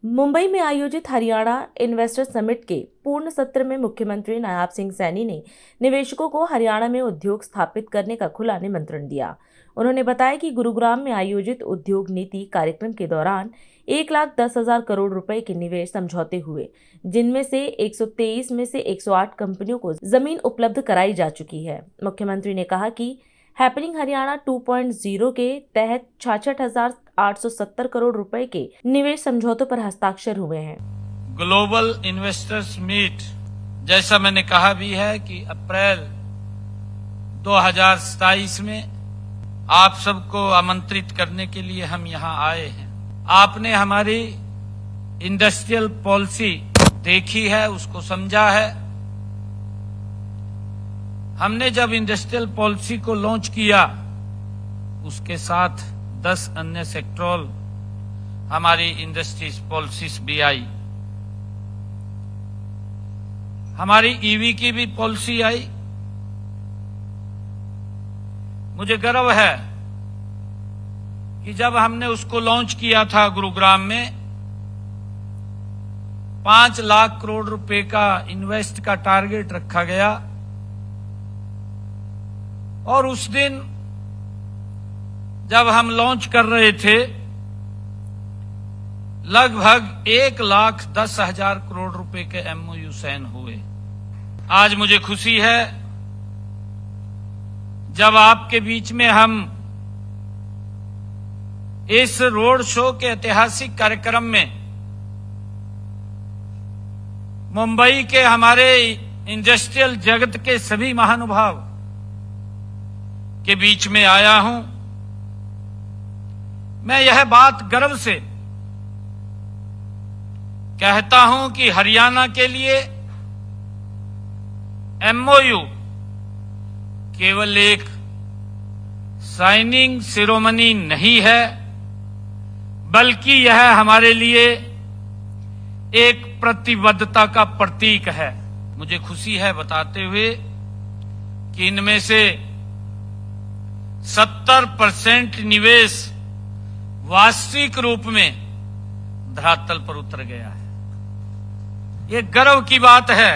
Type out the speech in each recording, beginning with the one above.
मुंबई में आयोजित Haryana investor summit के पूर्ण सत्र में मुख्यमंत्री नायब सिंह सैनी ने निवेशकों को हरियाणा में उद्योग स्थापित करने का खुला निमंत्रण दिया। उन्होंने बताया कि गुरुग्राम में आयोजित उद्योग नीति कार्यक्रम के दौरान 1,10,000 करोड़ रुपए के निवेश समझौते हुए, जिनमें से 123 में से 108 कंपनियों को जमीन उपलब्ध कराई जा चुकी है। मुख्यमंत्री ने कहा कि हैपनिंग हरियाणा 2.0 के तहत 66,870 करोड़ रुपए के निवेश समझौतों पर हस्ताक्षर हुए हैं। ग्लोबल इन्वेस्टर्स मीट, जैसा मैंने कहा भी है कि अप्रैल 2027 में आप सबको आमंत्रित करने के लिए हम यहां आए हैं। आपने हमारी इंडस्ट्रियल पॉलिसी देखी है, उसको समझा है। हमने जब इंडस्ट्रियल पॉलिसी को लॉन्च किया, उसके साथ 10 अन्य सेक्टोरल हमारी इंडस्ट्रीज पॉलिसीज भी आई। हमारी ईवी की भी पॉलिसी आई। मुझे गर्व है कि जब हमने उसको लॉन्च किया था गुरुग्राम में, 5 लाख करोड़ रुपए का इन्वेस्ट का टारगेट रखा गया और उस दिन जब हम लॉन्च कर रहे थे, लगभग 1,10,000 करोड़ रुपए के एमओयू साइन हुए। आज मुझे खुशी है जब आपके बीच में हम इस रोड शो के ऐतिहासिक कार्यक्रम में मुंबई के हमारे इंडस्ट्रियल जगत के सभी महानुभाव के बीच में आया हूं। मैं यह बात गर्व से कहता हूं कि हरियाणा के लिए एमओयू केवल एक साइनिंग सेरेमनी नहीं है, बल्कि यह हमारे लिए एक प्रतिबद्धता का प्रतीक है। मुझे खुशी है बताते हुए कि इनमें से 70% निवेश वास्तविक रूप में धरातल पर उतर गया है। ये गर्व की बात है।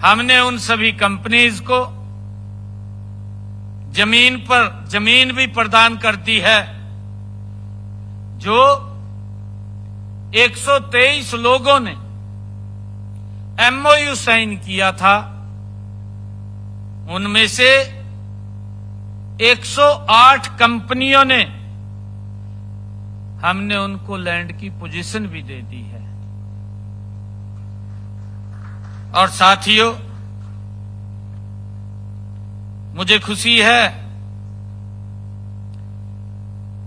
हमने उन सभी कंपनीज को जमीन भी प्रदान कर दी है जो 123 लोगों ने एमओयू साइन किया था। उनमें से 108 कंपनियों ने हमने उनको लैंड की पोजीशन भी दे दी है। और साथियों, मुझे खुशी है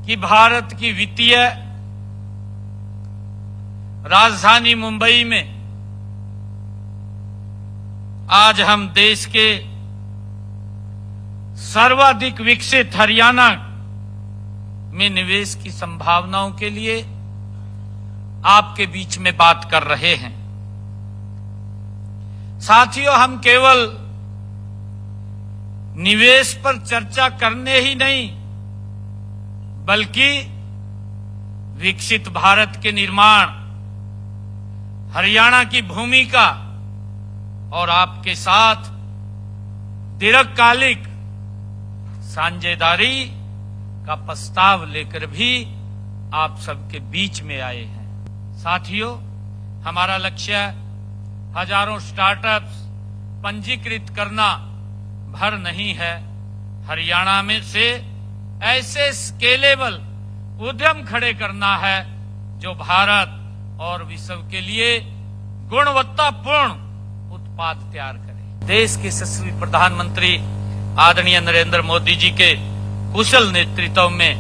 कि भारत की वित्तीय राजधानी मुंबई में आज हम देश के सर्वाधिक विकसित हरियाणा में निवेश की संभावनाओं के लिए आपके बीच में बात कर रहे हैं। साथियों, हम केवल निवेश पर चर्चा करने ही नहीं, बल्कि विकसित भारत के निर्माण, हरियाणा की भूमिका और आपके साथ दीर्घकालिक साझेदारी का प्रस्ताव लेकर भी आप सबके बीच में आए हैं। साथियों, हमारा लक्ष्य हजारों स्टार्टअप्स पंजीकृत करना भर नहीं है। हरियाणा में से ऐसे स्केलेबल उद्यम खड़े करना है जो भारत और विश्व के लिए गुणवत्तापूर्ण उत्पाद तैयार करे। देश के यशस्वी प्रधानमंत्री आदरणीय नरेंद्र मोदी जी के कुशल नेतृत्व में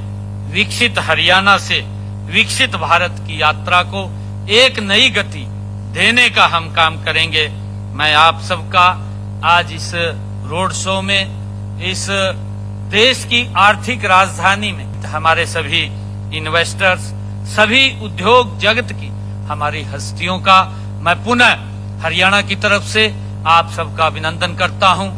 विकसित हरियाणा से विकसित भारत की यात्रा को एक नई गति देने का हम काम करेंगे। मैं आप सबका आज इस रोड शो में, इस देश की आर्थिक राजधानी में हमारे सभी इन्वेस्टर्स, सभी उद्योग जगत की हमारी हस्तियों का मैं पुनः हरियाणा की तरफ से आप सबका अभिनंदन करता हूं।